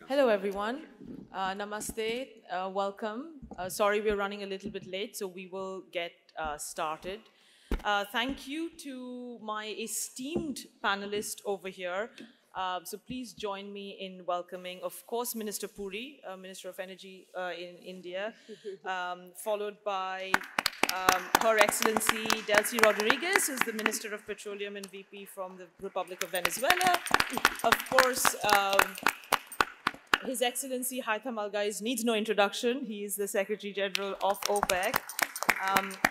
Hello, everyone. Namaste. Welcome. Sorry we're running a little bit late, so we will get started. Thank you to my esteemed panelists over here. So please join me in welcoming, of course, Minister Puri, Minister of Energy in India, followed by Her Excellency Delcy Rodriguez, who's the Minister of Petroleum and VP from the Republic of Venezuela. Of course, His Excellency Haitham Al-Ghais needs no introduction. He is the Secretary General of OPEC.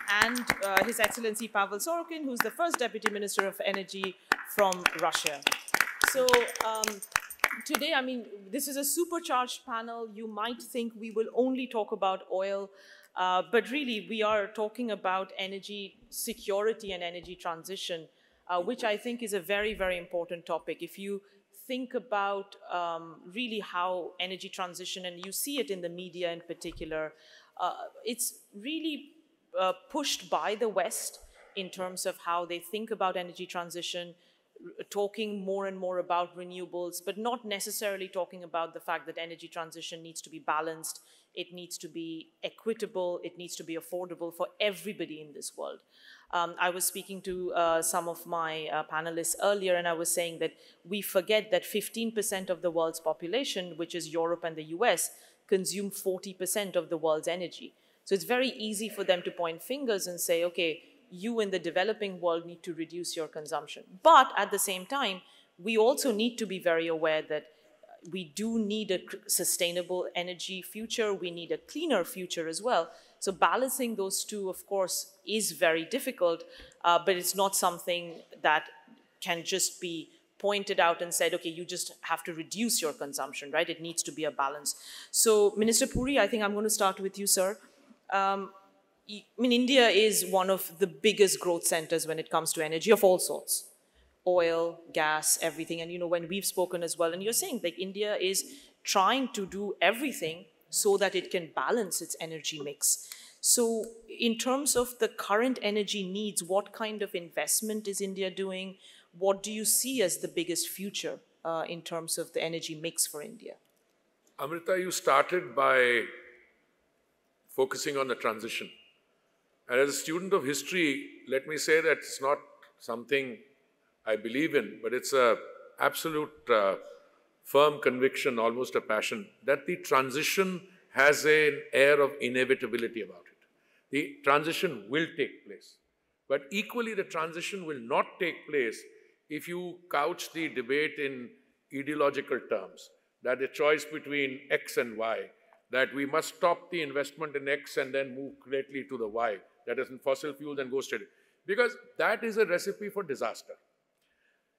And His Excellency Pavel Sorokin, who's the first Deputy Minister of Energy from Russia. So today, I mean, this is a supercharged panel. You might think we will only talk about oil, but really we are talking about energy security and energy transition, which I think is a very, very important topic. If you think about really how energy transition, and you see it in the media in particular, it's really pushed by the West in terms of how they think about energy transition, talking more and more about renewables, but not necessarily talking about the fact that energy transition needs to be balanced, it needs to be equitable, it needs to be affordable for everybody in this world. I was speaking to some of my panelists earlier, and I was saying that we forget that 15% of the world's population, which is Europe and the US, consume 40% of the world's energy. So it's very easy for them to point fingers and say, okay, you in the developing world need to reduce your consumption. But at the same time, we also need to be very aware that we do need a sustainable energy future. We need a cleaner future as well. So balancing those two, of course, is very difficult, but it's not something that can just be pointed out and said, okay, you just have to reduce your consumption, right? It needs to be a balance. So Minister Puri, I think I'm going to start with you, sir. I mean, India is one of the biggest growth centers when it comes to energy of all sorts. Oil, gas, everything. And, you know, when we've spoken as well, and you're saying like India is trying to do everything so that it can balance its energy mix. So in terms of the current energy needs, what kind of investment is India doing? What do you see as the biggest future in terms of the energy mix for India? Amrita, you started by focusing on the transition. And as a student of history, let me say that it's not something I believe in, but it's an absolute firm conviction, almost a passion, that the transition has an air of inevitability about it. The transition will take place. But equally, the transition will not take place if you couch the debate in ideological terms, that the choice between X and Y, that we must stop the investment in X and then move greatly to the Y, that is in fossil fuels and go steady. Because that is a recipe for disaster.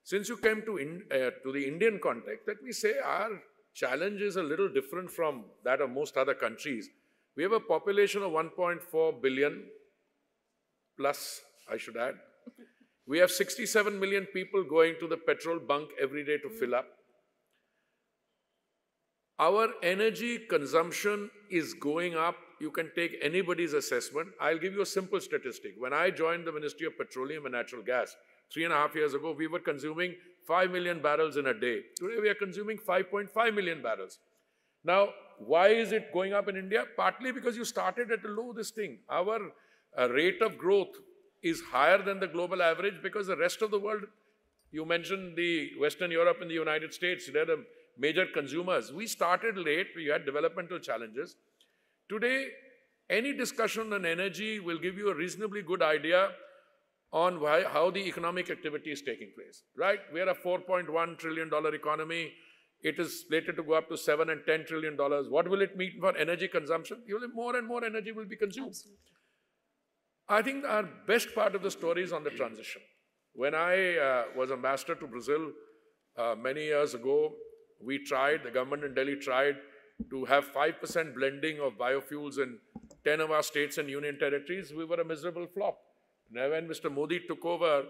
Since you came to the Indian context, let me say our challenge is a little different from that of most other countries. We have a population of 1.4 billion plus, I should add. We have 67 million people going to the petrol bunk every day to fill up. Our energy consumption is going up. You can take anybody's assessment. I'll give you a simple statistic. When I joined the Ministry of Petroleum and Natural Gas 3.5 years ago, we were consuming 5 million barrels in a day. Today, we are consuming 5.5 million barrels. Now, why is it going up in India? Partly because you started at a low this thing. Our rate of growth is higher than the global average because the rest of the world, you mentioned the Western Europe and the United States, they're the major consumers. We started late, we had developmental challenges. Today, any discussion on energy will give you a reasonably good idea on how the economic activity is taking place, right? We are a $4.1 trillion economy. It is slated to go up to $7 and $10 trillion. What will it mean for energy consumption? More and more energy will be consumed. Absolutely. I think our best part of the story is on the transition. When I was ambassador to Brazil many years ago, the government in Delhi tried to have 5% blending of biofuels in 10 of our states and union territories. We were a miserable flop. Now, when Mr. Modi took over,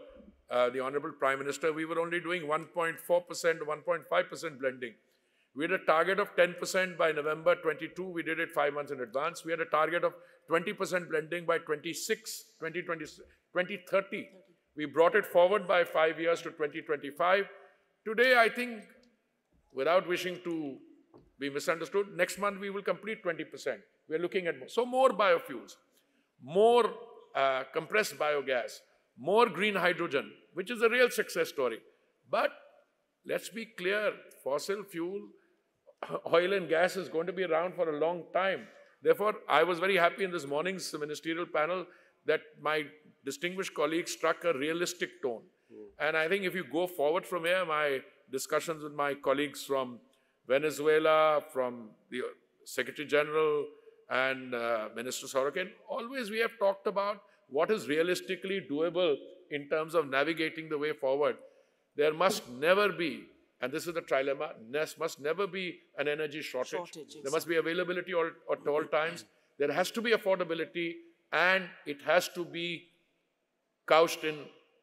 the Honorable Prime Minister, we were only doing 1.4%, 1.5% blending. We had a target of 10% by November 22. We did it 5 months in advance. We had a target of 20% blending by 2030. We brought it forward by 5 years to 2025. Today, I think, without wishing to be misunderstood. Next month, we will complete 20%. We're looking at more. So more biofuels, more compressed biogas, more green hydrogen, which is a real success story. But let's be clear, fossil fuel, oil and gas is going to be around for a long time. Therefore, I was very happy in this morning's ministerial panel that my distinguished colleagues struck a realistic tone. And I think if you go forward from here, my discussions with my colleagues from Venezuela, from the Secretary General and Minister Sorokin, always we have talked about what is realistically doable in terms of navigating the way forward. There must never be, and this is the trilemma, must never be an energy shortage. There must be availability at all times. There has to be affordability, and it has to be couched in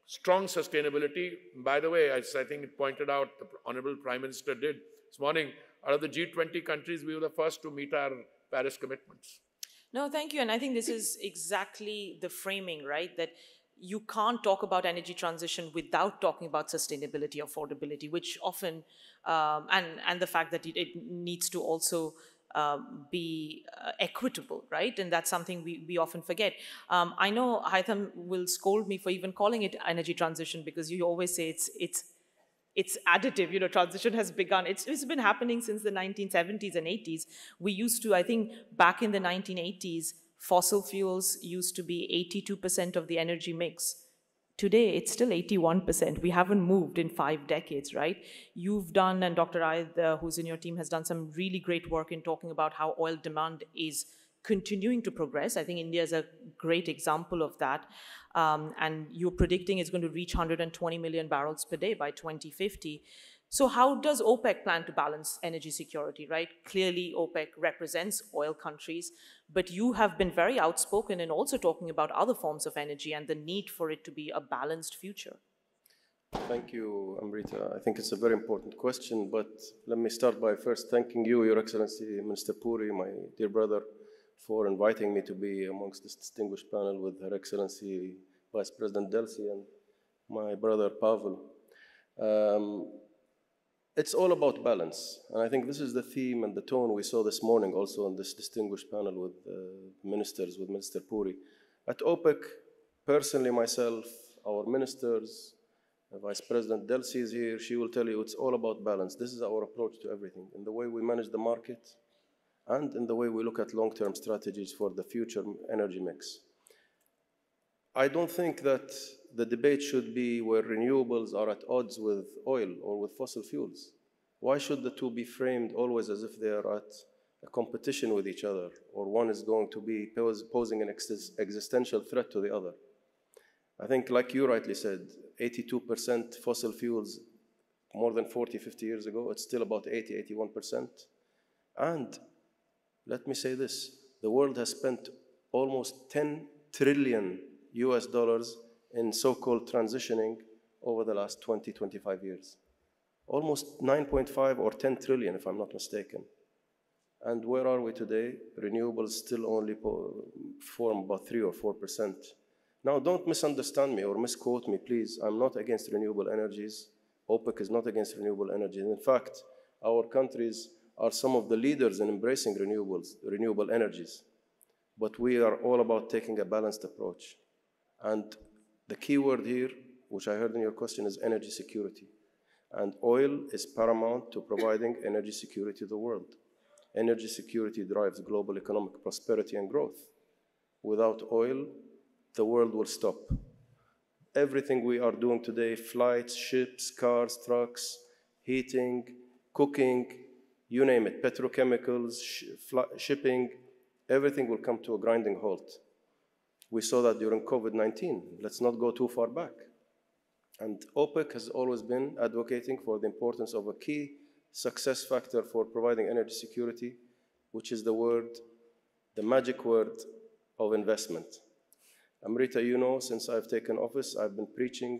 strong sustainability. By the way, as I think it pointed out, the Honorable Prime Minister did this morning, out of the G20 countries, we were the first to meet our Paris commitments. No, thank you. And I think this is exactly the framing, right? That you can't talk about energy transition without talking about sustainability, affordability, which often, and the fact that it needs to also be equitable, right? And that's something we often forget. I know Haitham will scold me for even calling it energy transition, because you always say it's additive, you know, transition has begun. It's been happening since the 1970s and 80s. We used to, I think, back in the 1980s, fossil fuels used to be 82% of the energy mix. Today, it's still 81%. We haven't moved in 5 decades, right? You've done, and Dr. Ayed, who's in your team, has done some really great work in talking about how oil demand is continuing to progress. I think India is a great example of that. And you're predicting it's going to reach 120 million barrels per day by 2050. So how does OPEC plan to balance energy security, right? Clearly, OPEC represents oil countries, but you have been very outspoken in also talking about other forms of energy and the need for it to be a balanced future. Thank you, Amrita. I think it's a very important question, but let me start by first thanking you, Your Excellency, Minister Puri, my dear brother, for inviting me to be amongst this distinguished panel with Her Excellency Vice President Delsi and my brother Pavel. It's all about balance, and I think this is the theme and the tone we saw this morning also on this distinguished panel with ministers, with Minister Puri. At OPEC, personally myself, our ministers, Vice President Delsi is here, she will tell you it's all about balance. This is our approach to everything, in the way we manage the market and in the way we look at long-term strategies for the future energy mix. I don't think that the debate should be where renewables are at odds with oil or with fossil fuels. Why should the two be framed always as if they are at a competition with each other, or one is going to be posing an existential threat to the other? I think, like you rightly said, 82% fossil fuels more than 40, 50 years ago, it's still about 80, 81%. And let me say this, the world has spent almost 10 trillion US dollars in so-called transitioning over the last 20, 25 years. Almost 9.5 or 10 trillion, if I'm not mistaken. And where are we today? Renewables still only form about 3 or 4%. Now, don't misunderstand me or misquote me, please. I'm not against renewable energies. OPEC is not against renewable energies. In fact, our countries are some of the leaders in embracing renewable energies. But we are all about taking a balanced approach. And the key word here, which I heard in your question, is energy security. And oil is paramount to providing energy security to the world. Energy security drives global economic prosperity and growth. Without oil, the world will stop. Everything we are doing today, flights, ships, cars, trucks, heating, cooking, you name it, petrochemicals, shipping, everything will come to a grinding halt. We saw that during COVID-19. Let's not go too far back. And OPEC has always been advocating for the importance of a key success factor for providing energy security, which is the magic word of investment. Amrita, you know, since I've taken office, I've been preaching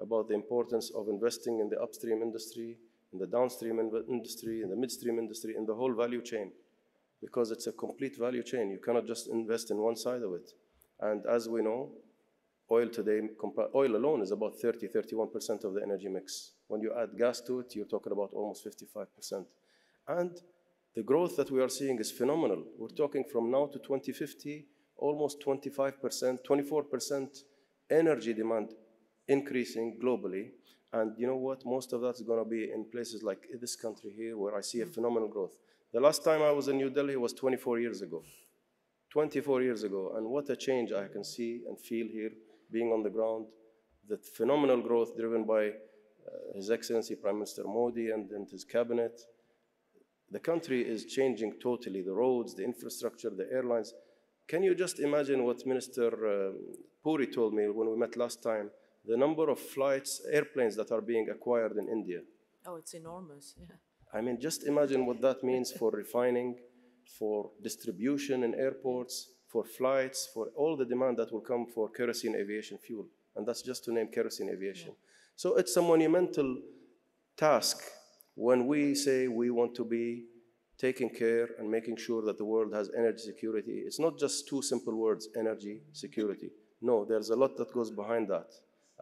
about the importance of investing in the upstream industry, in the downstream industry, in the midstream industry, in the whole value chain, because it's a complete value chain. You cannot just invest in one side of it. And as we know, oil today, oil alone is about 30, 31% of the energy mix. When you add gas to it, you're talking about almost 55%. And The growth that we are seeing is phenomenal. We're talking from now to 2050, almost 25%, 24% energy demand increasing globally. And you know what? Most of that's going to be in places like this country here, where I see a phenomenal growth. The last time I was in New Delhi was 24 years ago. 24 years ago. And what a change I can see and feel here, being on the ground. The phenomenal growth driven by His Excellency Prime Minister Modi and his cabinet. The country is changing totally. The roads, the infrastructure, the airlines. Can you just imagine what Minister Puri told me when we met last time? The number of flights, airplanes that are being acquired in India. Oh, it's enormous, yeah. I mean, just imagine what that means for refining, for distribution in airports, for flights, for all the demand that will come for kerosene aviation fuel. And that's just to name kerosene aviation. Yeah. So it's a monumental task when we say we want to be taking care and making sure that the world has energy security. It's not just two simple words, energy security. No, there's a lot that goes behind that.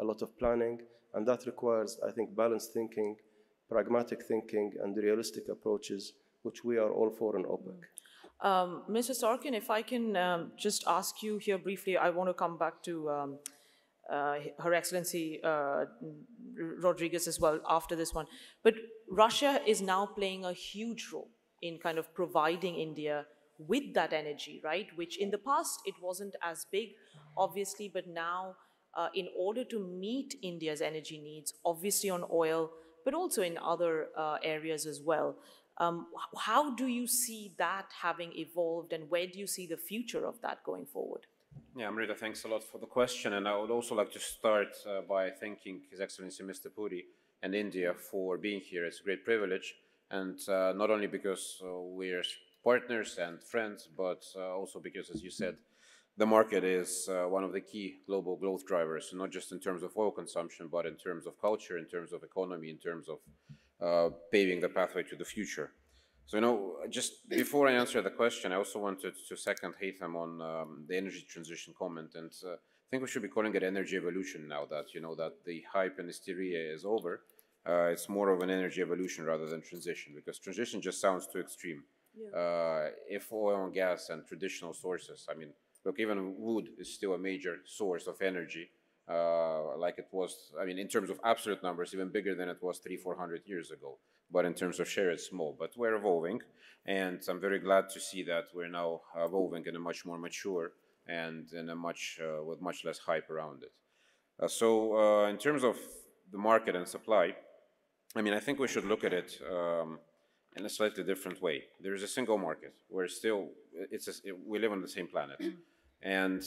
A lot of planning, and that requires, I think, balanced thinking, pragmatic thinking, and realistic approaches, which we are all for in OPEC. Mr. Sorkin, if I can just ask you here briefly, I want to come back to Her Excellency Rodriguez as well after this one. But Russia is now playing a huge role in kind of providing India with that energy, right? Which in the past, it wasn't as big, obviously, but now in order to meet India's energy needs, obviously on oil, but also in other areas as well. How do you see that having evolved, and where do you see the future of that going forward? Yeah, Amrita, thanks a lot for the question. And I would also like to start by thanking His Excellency Mr. Puri and India for being here. It's a great privilege. And not only because we're partners and friends, but also because, as you said, the market is one of the key global growth drivers, not just in terms of oil consumption, but in terms of culture, in terms of economy, in terms of paving the pathway to the future. So, you know, just before I answer the question, I also wanted to second Haitham on the energy transition comment. And I think we should be calling it energy evolution now that, you know, that the hype and hysteria is over. It's more of an energy evolution rather than transition, because transition just sounds too extreme. Yeah. If oil and gas and traditional sources, I mean, look, even wood is still a major source of energy, like it was, I mean, in terms of absolute numbers, even bigger than it was 300-400 years ago. But in terms of share, it's small. But we're evolving, and I'm very glad to see that we're now evolving in a much more mature and in a with much less hype around it. So in terms of the market and supply, I mean, I think we should look at it in a slightly different way. There is a single market. We're still, we live on the same planet. And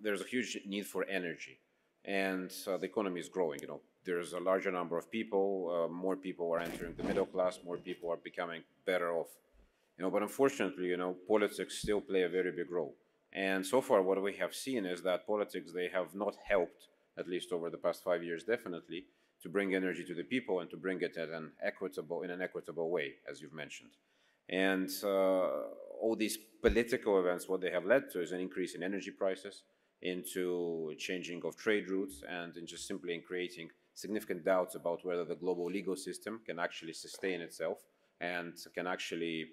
there's a huge need for energy. And the economy is growing, you know. There's a larger number of people, more people are entering the middle class, more people are becoming better off. You know, but unfortunately, you know, politics still play a very big role. And so far what we have seen is that politics, they have not helped, at least over the past 5 years definitely, to bring energy to the people and to bring it in an equitable way, as you've mentioned. And all these political events, what they have led to is an increase in energy prices, into changing of trade routes, and in just simply in creating significant doubts about whether the global legal system can actually sustain itself and can actually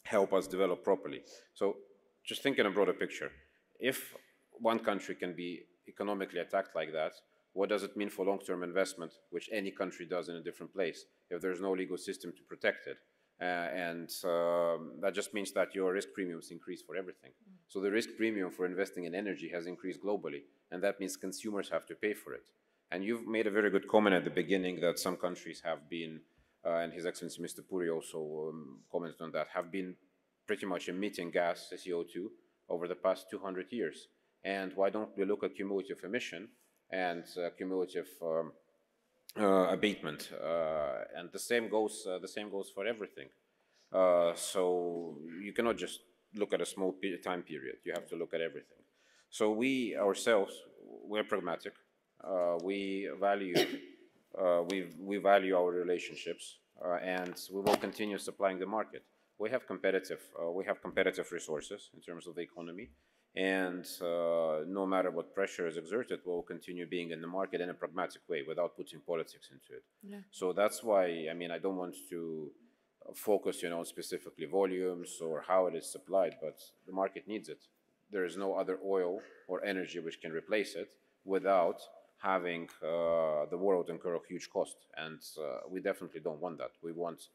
help us develop properly. So just think in a broader picture. If one country can be economically attacked like that, what does it mean for long-term investment, which any country does in a different place, if there's no legal system to protect it? That just means that your risk premiums increase for everything. So the risk premium for investing in energy has increased globally, and that means consumers have to pay for it. And you've made a very good comment at the beginning that some countries have been, and His Excellency Mr. Puri also commented on that, have been pretty much emitting gas, CO2, over the past 200 years. And why don't we look at cumulative emission and cumulative abatement, and the same goes for everything. So you cannot just look at a small time period. You have to look at everything. So we ourselves, we're pragmatic. We value our relationships, and we will continue supplying the market. We have competitive resources in terms of the economy. And no matter what pressure is exerted, we'll continue being in the market in a pragmatic way without putting politics into it. Yeah. So that's why, I mean, I don't want to focus, on specifically volumes or how it is supplied, but the market needs it. There is no other oil or energy which can replace it without having the world incur a huge cost. And we definitely don't want that. We want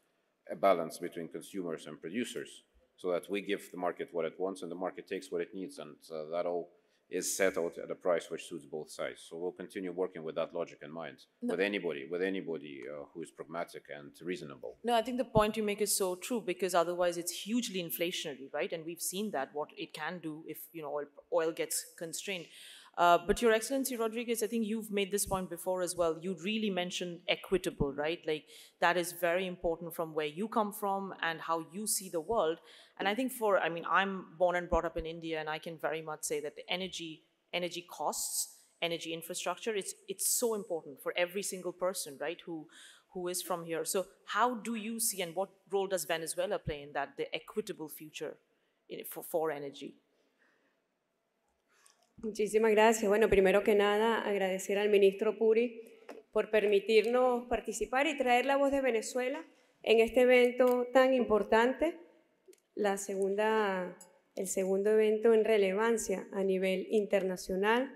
a balance between consumers and producers so that we give the market what it wants and the market takes what it needs. And that all is settled at a price which suits both sides. So we'll continue working with that logic in mind, with anybody who is pragmatic and reasonable. No, I think the point you make is so true, because otherwise it's hugely inflationary, right? And we've seen that, what it can do if oil gets constrained. But Your Excellency Rodriguez, I think you've made this point before as well. You really mentioned equitable, right? Like, that is very important from where you come from and how you see the world. And I think I'm born and brought up in India, and I can very much say that the energy costs, energy infrastructure, it's so important for every single person, right, who is from here. So how do you see, and what role does Venezuela play in that, the equitable future for energy? Muchísimas gracias. Bueno, primero que nada, agradecer al ministro Puri por permitirnos participar y traer la voz de Venezuela en este evento tan importante, el segundo evento en relevancia a nivel internacional.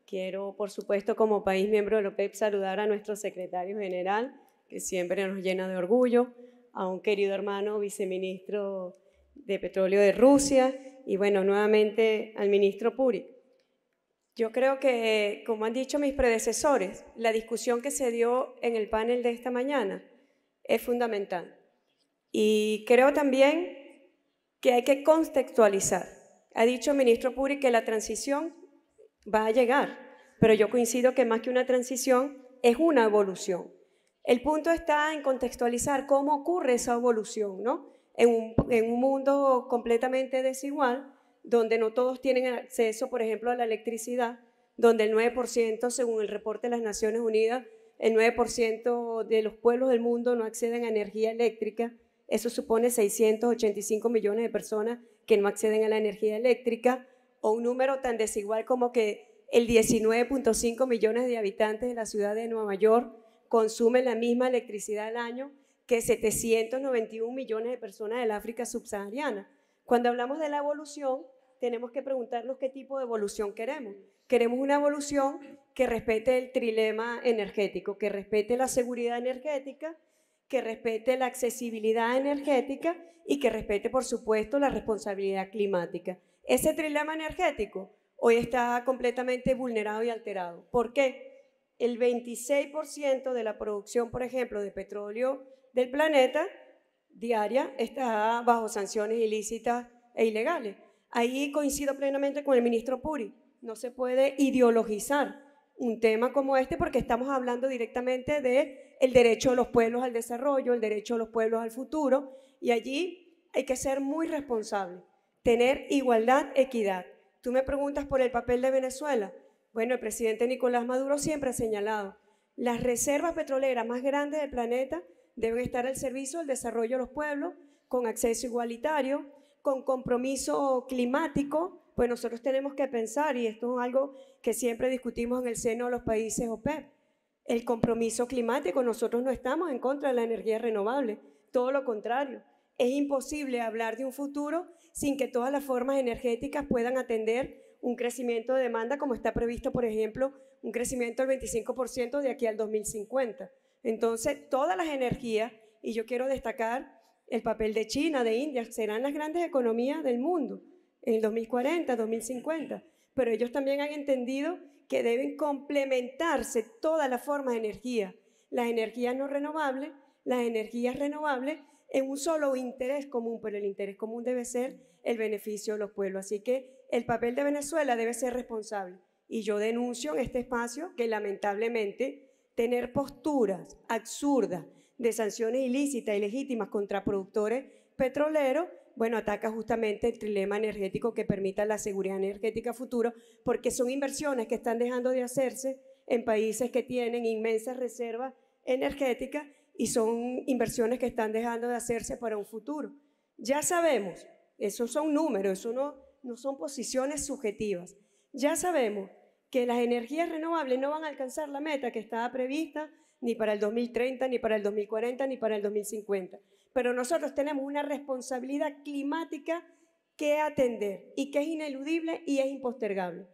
Quiero, por supuesto, como país miembro de la OPEC, saludar a nuestro secretario general, que siempre nos llena de orgullo, a un querido hermano viceministro de Petróleo de Rusia y, bueno, nuevamente al ministro Puri. Yo creo que, como han dicho mis predecesores, la discusión que se dio en el panel de esta mañana es fundamental. Y creo también que hay que contextualizar. Ha dicho el ministro Puri que la transición va a llegar, pero yo coincido que más que una transición es una evolución. El punto está en contextualizar cómo ocurre esa evolución, ¿no? En un mundo completamente desigual, donde no todos tienen acceso, por ejemplo, a la electricidad, donde el 9%, según el reporte de las Naciones Unidas, el 9% de los pueblos del mundo no acceden a energía eléctrica. Eso supone 685 millones de personas que no acceden a la energía eléctrica, o un número tan desigual como que el 19.5 millones de habitantes de la ciudad de Nueva York consumen la misma electricidad al año que 791 millones de personas del África subsahariana. Cuando hablamos de la evolución, tenemos que preguntarnos qué tipo de evolución queremos. Queremos una evolución que respete el trilema energético, que respete la seguridad energética, que respete la accesibilidad energética y que respete, por supuesto, la responsabilidad climática. Ese trilema energético hoy está completamente vulnerado y alterado. ¿Por qué? El 26% de la producción, por ejemplo, de petróleo del planeta diaria está bajo sanciones ilícitas e ilegales. Ahí coincido plenamente con el ministro Puri. No se puede ideologizar un tema como este porque estamos hablando directamente del derecho de los pueblos al desarrollo, el derecho de los pueblos al futuro, y allí hay que ser muy responsable, tener igualdad, equidad. Tú me preguntas por el papel de Venezuela. Bueno, el presidente Nicolás Maduro siempre ha señalado, las reservas petroleras más grandes del planeta deben estar al servicio del desarrollo de los pueblos, con acceso igualitario, con compromiso climático. Pues nosotros tenemos que pensar, y esto es algo que siempre discutimos en el seno de los países OPEC, el compromiso climático. Nosotros no estamos en contra de la energía renovable, todo lo contrario. Es imposible hablar de un futuro sin que todas las formas energéticas puedan atender un crecimiento de demanda como está previsto, por ejemplo, un crecimiento del 25% de aquí al 2050. Entonces, todas las energías, y yo quiero destacar el papel de China, de India, serán las grandes economías del mundo en el 2040, 2050, pero ellos también han entendido que deben complementarse todas las formas de energía, las energías no renovables, las energías renovables, en un solo interés común, pero el interés común debe ser el beneficio de los pueblos. Así que el papel de Venezuela debe ser responsable. Y yo denuncio en este espacio que lamentablemente tener posturas absurdas de sanciones ilícitas y legítimas contra productores petroleros, bueno, ataca justamente el trilema energético que permita la seguridad energética futura, porque son inversiones que están dejando de hacerse en países que tienen inmensas reservas energéticas y son inversiones que están dejando de hacerse para un futuro. Ya sabemos, esos son números, eso no son posiciones subjetivas. Ya sabemos que las energías renovables no van a alcanzar la meta que estaba prevista ni para el 2030, ni para el 2040, ni para el 2050. pero nosotros tenemos una responsabilidad climática que atender y que es ineludible y es impostergable.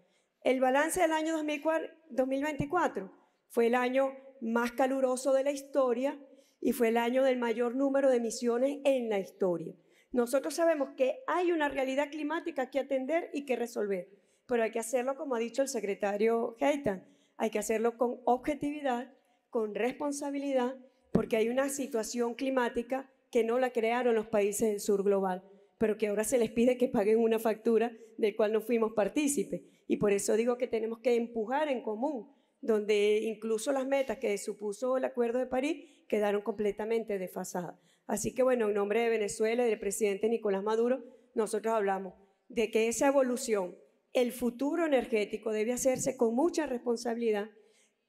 El balance del año 2024 fue el año más caluroso de la historia y fue el año del mayor número de emisiones en la historia. Nosotros sabemos que hay una realidad climática que atender y que resolver, pero hay que hacerlo, como ha dicho el secretario Haitham, hay que hacerlo con objetividad, con responsabilidad, porque hay una situación climática que no la crearon los países del sur global, pero que ahora se les pide que paguen una factura del cual no fuimos partícipes. Y por eso digo que tenemos que empujar en común, donde incluso las metas que supuso el Acuerdo de París quedaron completamente desfasadas. Así que bueno, en nombre de Venezuela y del presidente Nicolás Maduro, nosotros hablamos de que esa evolución, el futuro energético debe hacerse con mucha responsabilidad,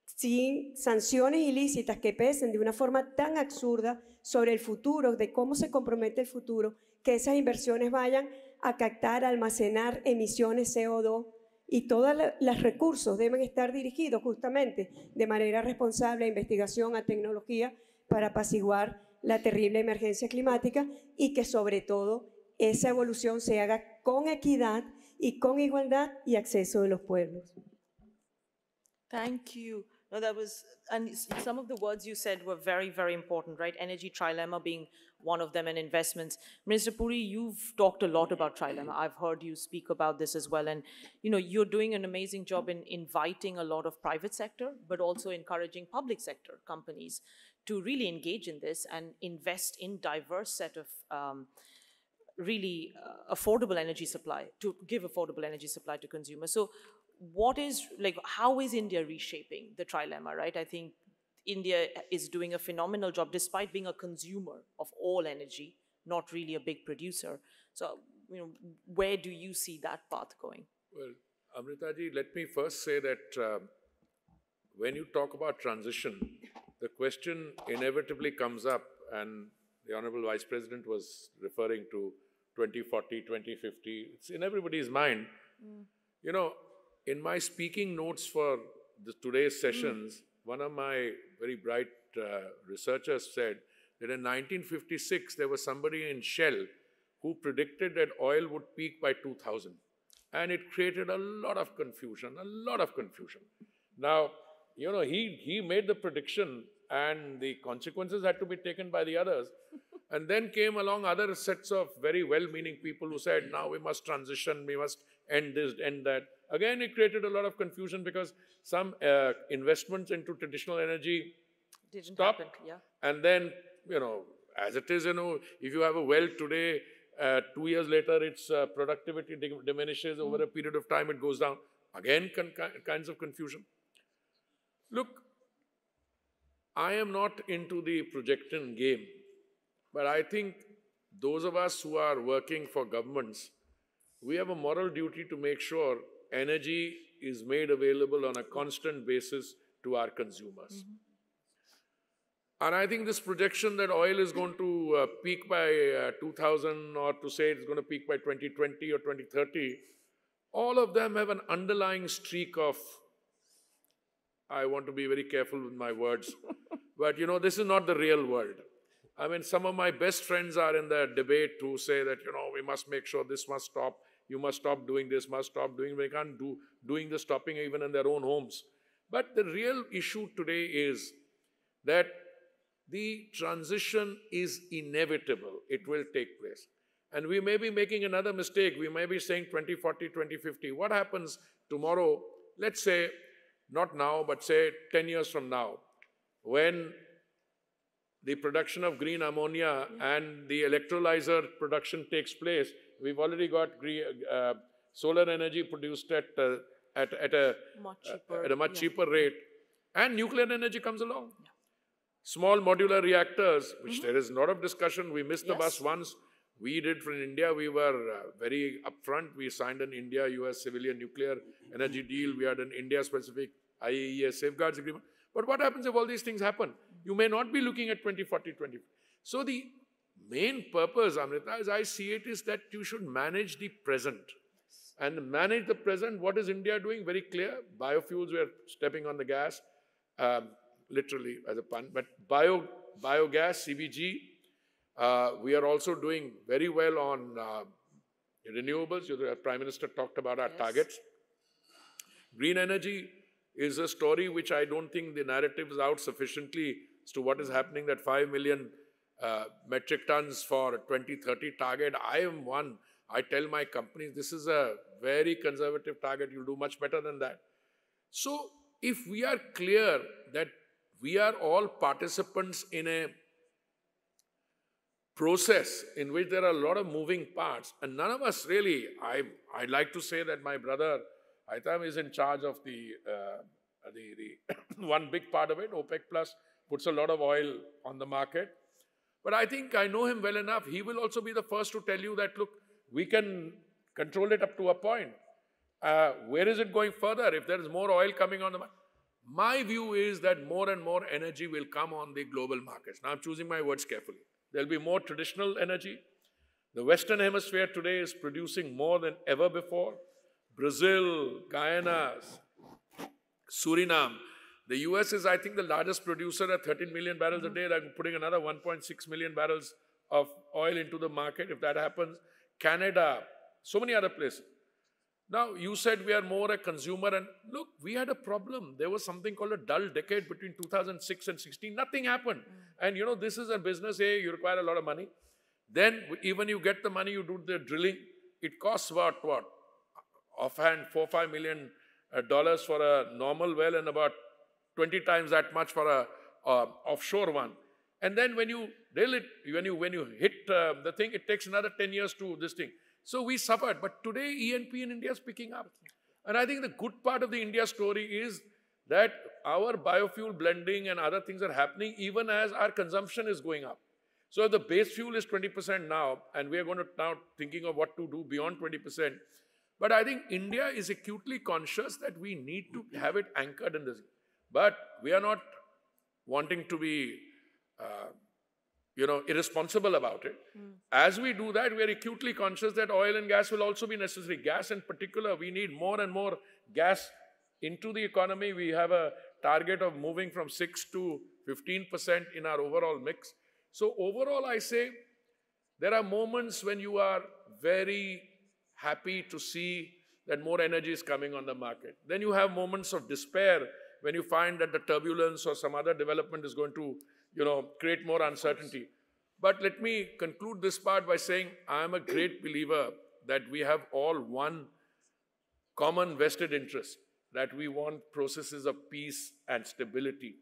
sin sanciones ilícitas que pesen de una forma tan absurda sobre el futuro, de cómo se compromete el futuro, que esas inversiones vayan a captar, a almacenar emisiones CO2 y todos los recursos deben estar dirigidos justamente de manera responsable a investigación, a tecnología para apaciguar la terrible emergencia climática y que sobre todo esa evolución se haga con equidad y con igualdad y acceso de los pueblos. Thank you. No, that was, and some of the words you said were very, very important, right? Energy trilemma being one of them, and investments. Minister Puri, you've talked a lot about trilemma. I've heard you speak about this as well. And, you know, you're doing an amazing job in inviting a lot of private sector, but also encouraging public sector companies to really engage in this and invest in diverse set of really affordable energy supply, to give affordable energy supply to consumers. So what is, like, how is India reshaping the trilemma, right? I think India is doing a phenomenal job despite being a consumer of all energy, not really a big producer. So, you know, where do you see that path going? Well, Amrita ji, let me first say that when you talk about transition, the question inevitably comes up, and the Honorable Vice President was referring to 2040, 2050. It's in everybody's mind. You know, in my speaking notes for today's sessions, one of my very bright researchers said that in 1956, there was somebody in Shell who predicted that oil would peak by 2000. And it created a lot of confusion, a lot of confusion. Now, you know, he made the prediction and the consequences had to be taken by the others. And then came along other sets of very well-meaning people who said, now we must transition, we must end this, end that. Again, it created a lot of confusion because some investments into traditional energy Didn't stopped. happen, yeah. And then, you know, as it is, you know, if you have a well today, 2 years later, its productivity diminishes. Over a period of time, it goes down. Again, kinds of confusion. Look, I am not into the projection game, but I think those of us who are working for governments, we have a moral duty to make sure energy is made available on a constant basis to our consumers. And I think this projection that oil is going to peak by 2000, or to say it's going to peak by 2020 or 2030, all of them have an underlying streak of, I want to be very careful with my words, but you know, this is not the real world. I mean, some of my best friends are in the debate who say that, you know, we must make sure this must stop, you must stop doing this, must stop doing, they can't do doing the stopping even in their own homes. But the real issue today is that the transition is inevitable. It will take place. And we may be making another mistake. We may be saying 2040, 2050. What happens tomorrow, let's say, not now, but say 10 years from now, when the production of green ammonia and the electrolyzer production takes place? We've already got solar energy produced at a much cheaper rate. And nuclear energy comes along. Yeah. Small modular reactors, which there is a lot of discussion. We missed the bus once. We did from India. We were very upfront. We signed an India-US civilian nuclear energy deal. We had an India-specific IEW safeguards agreement. But what happens if all these things happen? You may not be looking at 2040, 2050. So the main purpose, Amrita, as I see it, is that you should manage the present. And manage the present, what is India doing? Very clear. Biofuels, we are stepping on the gas. Literally as a pun, but biogas, CBG, We are also doing very well on renewables. The Prime Minister talked about our targets. Green energy is a story which I don't think the narrative is out sufficiently as to what is happening, that 5 million metric tons for 2030 target. I am one. I tell my companies, this is a very conservative target. You'll do much better than that. So if we are clear that we are all participants in a process in which there are a lot of moving parts, and none of us really, I'd like to say that my brother Haitham is in charge of the one big part of it. OPEC Plus puts a lot of oil on the market. But I think I know him well enough. He will also be the first to tell you that, look, we can control it up to a point. Where is it going further if there is more oil coming on the market? My view is that more and more energy will come on the global markets. Now I'm choosing my words carefully. There'll be more traditional energy. The Western Hemisphere today is producing more than ever before. Brazil, Guyana, Suriname. The US is, I think, the largest producer at 13 million barrels a day. They're putting another 1.6 million barrels of oil into the market if that happens. Canada, so many other places. Now, you said we are more a consumer, and look, we had a problem. There was something called a dull decade between 2006 and 16. Nothing happened. And you know, this is a business, you require a lot of money. Then, even you get the money, you do the drilling. It costs about, what? Offhand, $4 or $5 million for a normal well and about 20 times that much for a offshore one. And then when you drill it, when you hit the thing, it takes another 10 years to this thing. So we suffered. But today, E&P in India is picking up. And I think the good part of the India story is that our biofuel blending and other things are happening even as our consumption is going up. So if the base fuel is 20% now, and we are going to now thinking of what to do beyond 20%. But I think India is acutely conscious that we need to have it anchored in this. But we are not wanting to be, irresponsible about it. As we do that, we are acutely conscious that oil and gas will also be necessary. Gas in particular, we need more and more gas into the economy. We have a target of moving from 6 to 15% in our overall mix. So overall, I say, there are moments when you are very happy to see that more energy is coming on the market. Then you have moments of despair when you find that the turbulence or some other development is going to, create more uncertainty. But let me conclude this part by saying I am a great believer that we have all one common vested interest, that we want processes of peace and stability.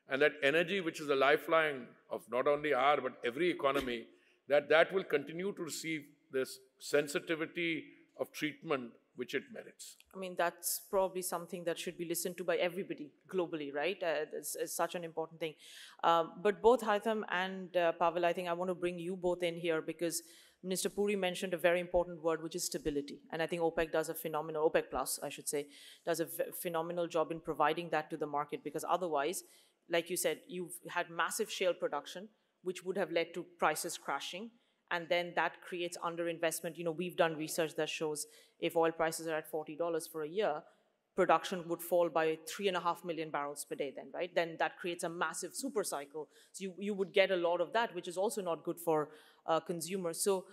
And that energy, which is the lifeline of not only our, but every economy, that will continue to receive this sensitivity of treatment which it merits. I mean, that's probably something that should be listened to by everybody globally, right? It's such an important thing. But both Haitham and Pavel, I think I want to bring you both in here because Minister Puri mentioned a very important word, which is stability. And I think OPEC does a phenomenal, OPEC Plus, I should say, does a phenomenal job in providing that to the market because otherwise, like you said, you've had massive shale production, which would have led to prices crashing. And then that creates underinvestment. We've done research that shows if oil prices are at $40 for a year, production would fall by 3.5 million barrels per day then, right? Then that creates a massive super cycle. So you would get a lot of that, which is also not good for consumers. So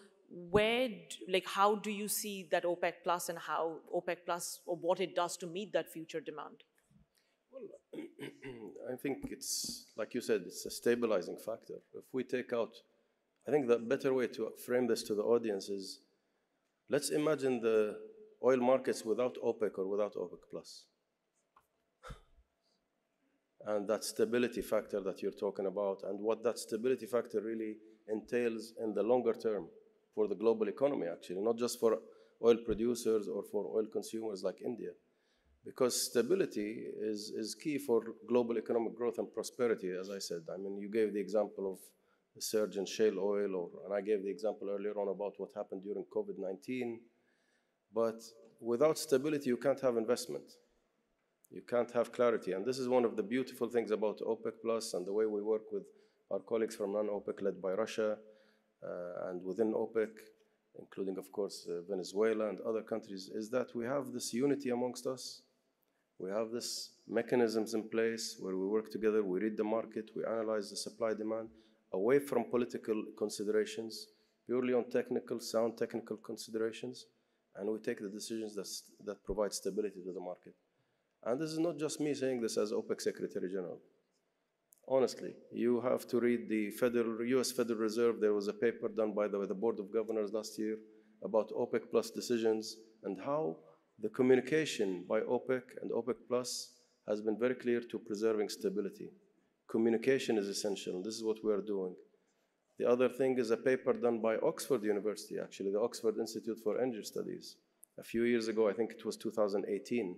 how do you see that OPEC Plus and how OPEC Plus or what it does to meet that future demand? Well, I think it's, like you said, it's a stabilizing factor. If we take out, I think the better way to frame this to the audience is, let's imagine the oil markets without OPEC or without OPEC Plus. And that stability factor that you're talking about, and what that stability factor really entails in the longer term for the global economy, actually, not just for oil producers or for oil consumers like India. Because stability is key for global economic growth and prosperity, as I said. I mean, you gave the example of the surge in shale oil, and I gave the example earlier on about what happened during COVID-19. But without stability, you can't have investment. You can't have clarity. And this is one of the beautiful things about OPEC Plus and the way we work with our colleagues from non-OPEC, led by Russia, and within OPEC, including, of course, Venezuela and other countries, is that we have this unity amongst us. We have these mechanisms in place where we work together, we read the market, we analyze the supply-demand. away from political considerations, purely on sound technical considerations, and we take the decisions that provide stability to the market. And this is not just me saying this as OPEC Secretary General. Honestly, you have to read the US Federal Reserve. There was a paper done by the Board of Governors last year about OPEC Plus decisions and how the communication by OPEC and OPEC Plus has been very clear to preserving stability. Communication is essential, and this is what we are doing. The other thing is a paper done by Oxford University, actually, the Oxford Institute for Energy Studies. A few years ago, I think it was 2018,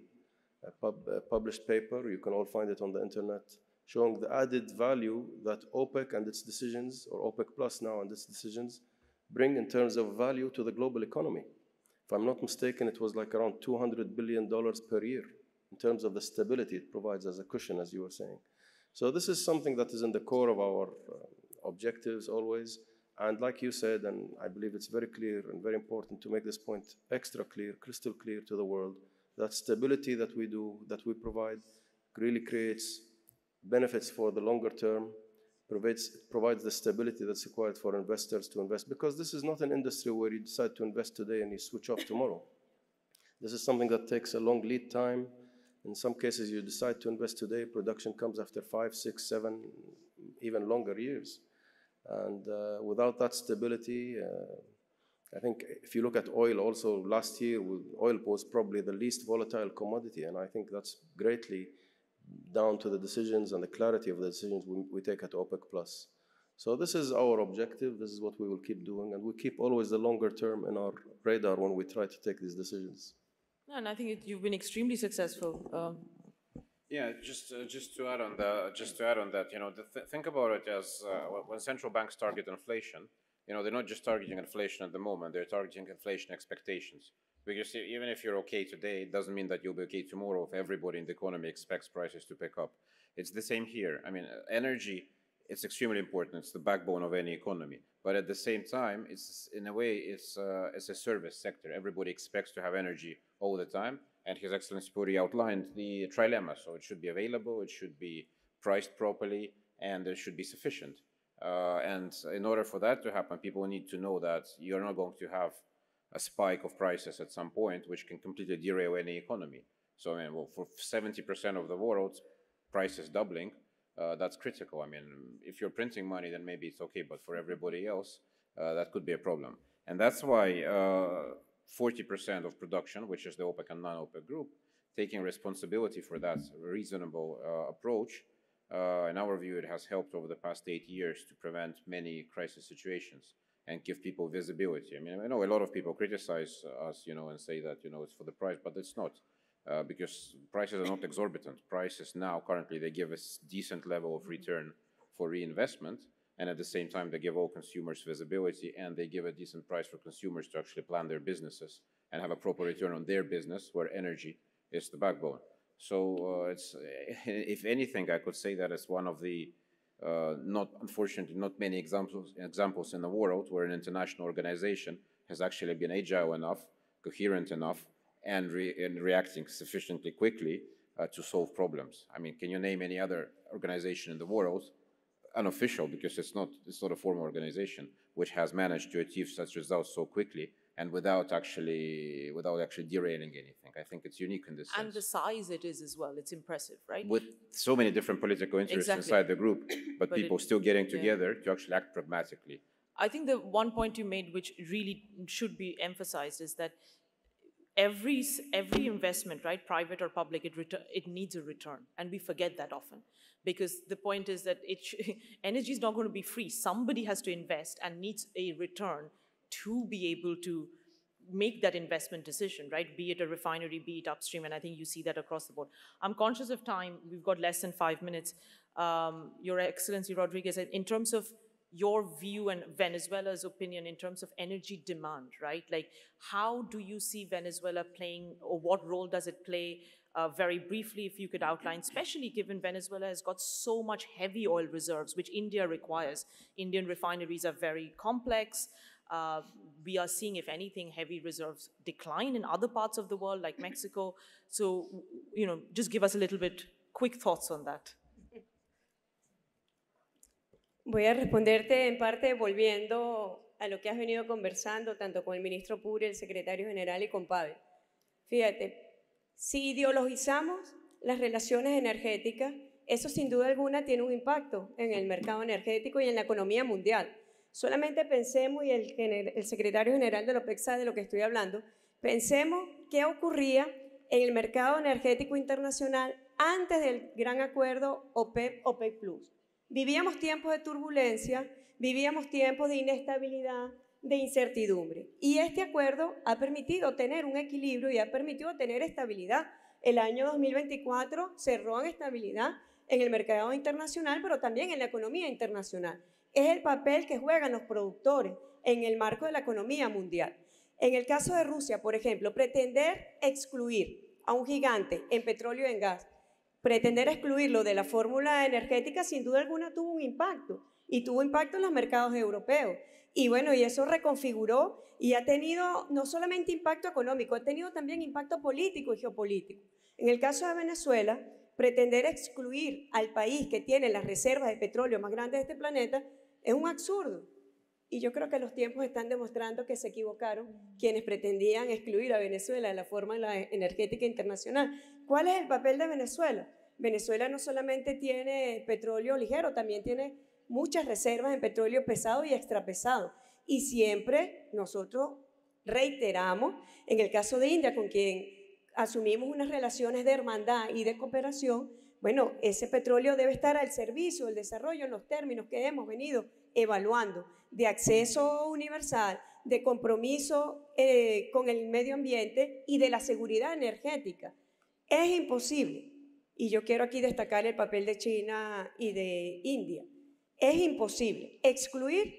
a published paper, you can all find it on the internet, showing the added value that OPEC and its decisions, or OPEC Plus now and its decisions, bring in terms of value to the global economy. If I'm not mistaken, it was like around $200 billion per year in terms of the stability it provides as a cushion, as you were saying. So this is something that is in the core of our objectives always. And like you said, and I believe it's very clear and very important to make this point extra clear, crystal clear to the world, that stability that we provide really creates benefits for the longer term, provides the stability that's required for investors to invest, because this is not an industry where you decide to invest today and you switch off tomorrow. This is something that takes a long lead time. In some cases, you decide to invest today, production comes after 5, 6, 7, even longer years. And without that stability, I think if you look at oil also, last year, oil was probably the least volatile commodity, and I think that's greatly down to the decisions and the clarity of the decisions we take at OPEC+. So this is our objective, this is what we will keep doing, and we keep always the longer term in our radar when we try to take these decisions. And I think you've been extremely successful. Yeah, just to add on that, you know, think about it as when central banks target inflation, you know, they're not just targeting inflation at the moment, they're targeting inflation expectations. Because even if you're okay today, it doesn't mean that you'll be okay tomorrow if everybody in the economy expects prices to pick up. It's the same here. I mean, energy, it's extremely important. It's the backbone of any economy. But at the same time, it's in a way, it's a service sector. Everybody expects to have energy all the time. And His Excellency Puri outlined the trilemma. So it should be available, it should be priced properly, and it should be sufficient. And in order for that to happen, people need to know that you're not going to have a spike of prices at some point, which can completely derail any economy. So, I mean, well, for 70% of the world, prices doubling, that's critical. I mean, if you're printing money, then maybe it's okay, but for everybody else, that could be a problem. And that's why 40% of production, which is the OPEC and non-OPEC group, taking responsibility for that reasonable approach, in our view, it has helped over the past 8 years to prevent many crisis situations and give people visibility. I mean, I know a lot of people criticize us, you know, and say that, you know, it's for the price, but it's not, because prices are not exorbitant. Prices now, currently, they give a decent level of return for reinvestment, and at the same time, they give all consumers visibility, and they give a decent price for consumers to actually plan their businesses and have a proper return on their business, where energy is the backbone. So it's, if anything, I could say that it's one of the unfortunately, not many examples in the world where an international organization has actually been agile enough, coherent enough, and reacting sufficiently quickly to solve problems. I mean, can you name any other organization in the world, unofficial, because it's not a formal organization, which has managed to achieve such results so quickly and without actually derailing anything? I think it's unique in this sense. And the size it is as well, it's impressive, right? With so many different political interests inside the group, but people still getting together to actually act pragmatically. I think the one point you made, which really should be emphasized, is that every investment, right, private or public, it needs a return, and we forget that often. Because the point is that energy is not going to be free. Somebody has to invest and needs a return to be able to make that investment decision, right? Be it a refinery, be it upstream, and I think you see that across the board. I'm conscious of time. We've got less than 5 minutes. Your Excellency Rodriguez, in terms of your view and Venezuela's opinion in terms of energy demand, right? Like, how do you see Venezuela playing, or what role does it play? Very briefly, if you could outline, especially given Venezuela has got so much heavy oil reserves, which India requires. Indian refineries are very complex. We are seeing, if anything, heavy reserves decline in other parts of the world, like Mexico. So, you know, just give us a little bit quick thoughts on that. Voy a responderte en parte volviendo a lo que has venido conversando, tanto con el ministro Puri, el secretario general, y con Pavel. Fíjate, si ideologizamos las relaciones energéticas, eso sin duda alguna tiene un impacto en el mercado energético y en la economía mundial. Solamente pensemos, y el secretario general de la OPEC sabe de lo que estoy hablando, pensemos qué ocurría en el mercado energético internacional antes del gran acuerdo OPEC+. Vivíamos tiempos de turbulencia, vivíamos tiempos de inestabilidad, de incertidumbre. Y este acuerdo ha permitido tener un equilibrio y ha permitido tener estabilidad. El año 2024 cerró en estabilidad en el mercado internacional, pero también en la economía internacional. Es el papel que juegan los productores en el marco de la economía mundial. En el caso de Rusia, por ejemplo, pretender excluir a un gigante en petróleo y en gas, pretender excluirlo de la fórmula energética, sin duda alguna tuvo un impacto, y tuvo impacto en los mercados europeos. Y bueno, y eso reconfiguró y ha tenido no solamente impacto económico, ha tenido también impacto político y geopolítico. En el caso de Venezuela, pretender excluir al país que tiene las reservas de petróleo más grandes de este planeta es un absurdo. Y yo creo que los tiempos están demostrando que se equivocaron quienes pretendían excluir a Venezuela de la fórmula energética internacional. ¿Cuál es el papel de Venezuela? Venezuela no solamente tiene petróleo ligero, también tiene muchas reservas en petróleo pesado y extrapesado. Y siempre nosotros reiteramos, en el caso de India, con quien asumimos unas relaciones de hermandad y de cooperación, bueno, ese petróleo debe estar al servicio del desarrollo en los términos que hemos venido evaluando, de acceso universal, de compromiso con el medio ambiente y de la seguridad energética. Es imposible, y yo quiero aquí destacar el papel de China y de India, es imposible excluir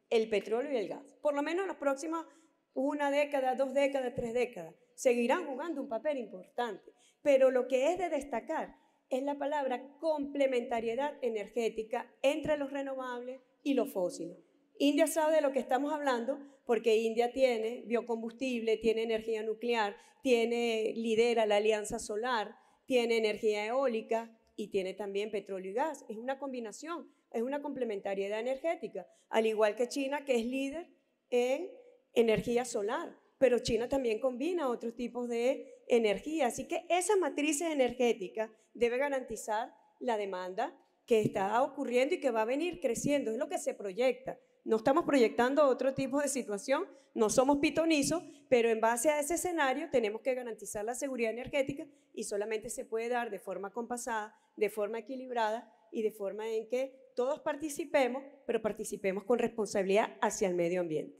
el petróleo y el gas. Por lo menos en las próximas 1 década, 2 décadas, 3 décadas, seguirán jugando un papel importante. Pero lo que es de destacar es la palabra complementariedad energética entre los renovables y los fósiles. India sabe de lo que estamos hablando porque India tiene biocombustible, tiene energía nuclear, lidera la alianza solar, tiene energía eólica y tiene también petróleo y gas. Es una combinación, es una complementariedad energética, al igual que China, que es líder en energía solar, pero China también combina otros tipos de energía. Así que esas matrices energéticas deben garantizar la demanda que está ocurriendo y que va a venir creciendo, es lo que se proyecta. No estamos proyectando otro tipo de situación, no somos pitonizos, pero en base a ese escenario tenemos que garantizar la seguridad energética y solamente se puede dar de forma compasada, de forma equilibrada y de forma en que todos participemos, pero participemos con responsabilidad hacia el medio ambiente.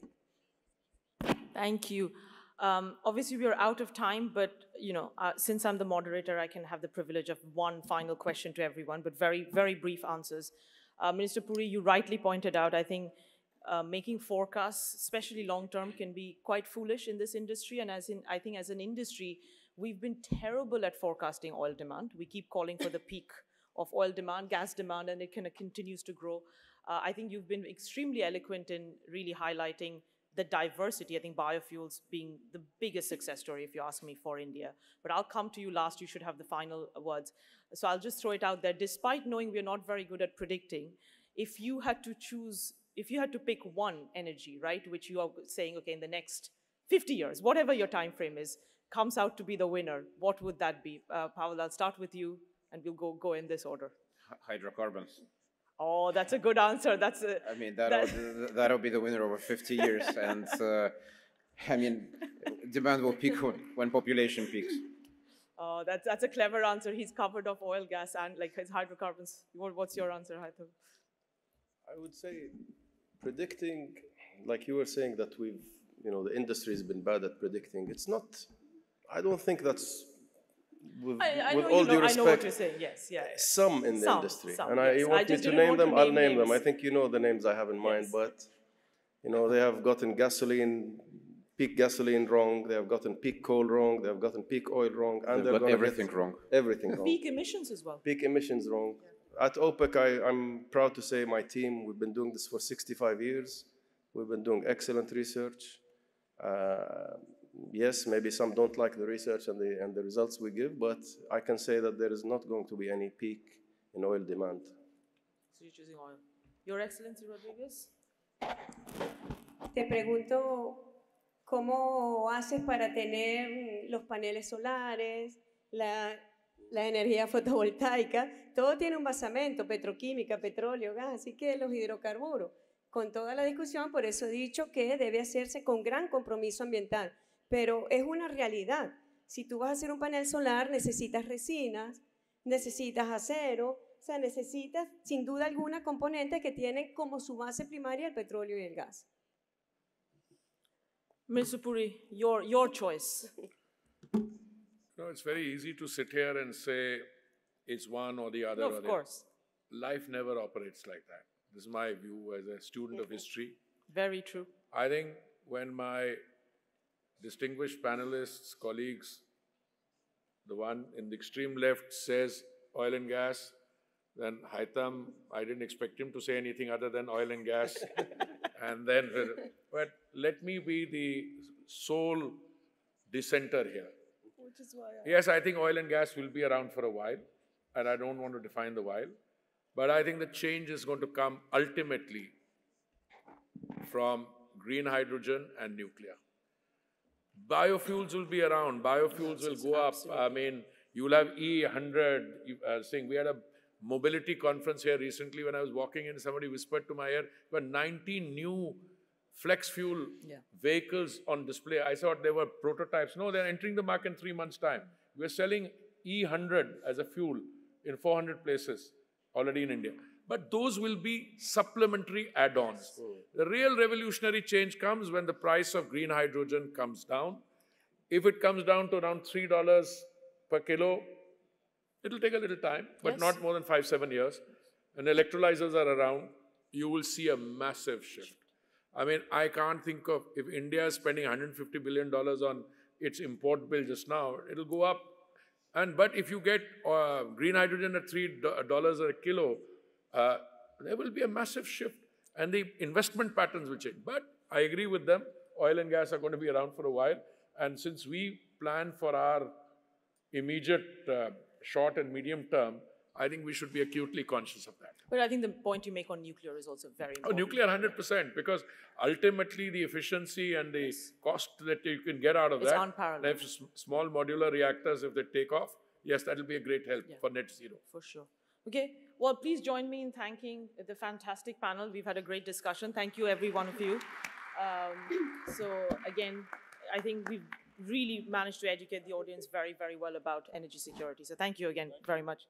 Thank you. Obviously, we are out of time, but since I'm the moderator, I can have the privilege of one final question to everyone, but very, very brief answers. Minister Puri, you rightly pointed out, I think, making forecasts, especially long-term, can be quite foolish in this industry. And I think as an industry, we've been terrible at forecasting oil demand. We keep calling for the peak of oil demand, gas demand, and it kind of continues to grow. I think you've been extremely eloquent in really highlighting the diversity, I think biofuels being the biggest success story, if you ask me, for India. But I'll come to you last. You should have the final words. So I'll just throw it out there. Despite knowing we're not very good at predicting, if you had to pick one energy, right, which you are saying, okay, in the next 50 years, whatever your time frame is, comes out to be the winner, what would that be? Pavel, I'll start with you, and we'll go in this order. Hydrocarbons. Oh, that's a good answer. I mean, that'll be the winner over 50 years. And I mean, demand will peak when population peaks. Oh, that's a clever answer. He's covered off oil, gas, and like his hydrocarbons. What's your answer, Haitham? I would say predicting, like you were saying, that the industry has been bad at predicting. It's not, I don't think that's, with all due respect, I know what you're saying, yes, yeah. Some in the industry. Some, and yes. you want me to name them, I'll name them. I think you know the names I have in mind, yes. But they have gotten peak gasoline wrong, they have gotten peak coal wrong, they have gotten peak oil wrong, and they've got everything wrong. Everything wrong. Peak emissions as well. Peak emissions wrong. Yeah. At OPEC, I'm proud to say my team, we've been doing this for 65 years. We've been doing excellent research. Yes, maybe some don't like the research and the results we give, but I can say that there is not going to be any peak in oil demand. So you're choosing oil. Your Excellency Rodriguez? Te pregunto, ¿cómo haces para tener los paneles solares, la energía fotovoltaica? Todo tiene un basamento, petroquímica, petróleo, gas, así que los hidrocarburos. Con toda la discusión, por eso he dicho que debe hacerse con gran compromiso ambiental, pero es una realidad. Si tú vas a hacer un panel solar, necesitas resinas, necesitas acero, o sea, necesitas sin duda alguna componentes que tienen como su base primaria el petróleo y el gas. Mr. Puri, your choice. No, it's very easy to sit here and say it's one or the other. No, of course. Life never operates like that. This is my view as a student of history. Very true. I think when my distinguished panelists, colleagues, the one in the extreme left says oil and gas, then Haitham, I didn't expect him to say anything other than oil and gas. And then, but let me be the sole dissenter here. Which is why Yes, I think oil and gas will be around for a while, and I don't want to define the while. But I think the change is going to come ultimately from green hydrogen and nuclear. Biofuels will be around. Biofuels will go up. I mean, you'll have E100. Singh, we had a mobility conference here recently. When I was walking in, somebody whispered to my ear, there were 19 new flex fuel vehicles on display. I thought they were prototypes. No, they're entering the market in 3 months' time. We're selling E100 as a fuel in 400 places already in India. But those will be supplementary add-ons. The real revolutionary change comes when the price of green hydrogen comes down. If it comes down to around $3 per kilo, it'll take a little time, but not more than 5-7 years. When electrolyzers are around, you will see a massive shift. I mean, I can't think of, if India is spending $150 billion on its import bill just now, it'll go up. But if you get green hydrogen at $3 a kilo, there will be a massive shift and the investment patterns will change. But I agree with them, oil and gas are going to be around for a while. And since we plan for our immediate short and medium term, I think we should be acutely conscious of that. But I think the point you make on nuclear is also very important. Nuclear 100%, because ultimately the efficiency and the cost that you can get out of It's that, unparalleled. if small modular reactors, if they take off, yes, that will be a great help for net zero. For sure. Okay, well, please join me in thanking the fantastic panel. We've had a great discussion. Thank you, every one of you. So again, I think we've really managed to educate the audience very, very well about energy security. So thank you again very much.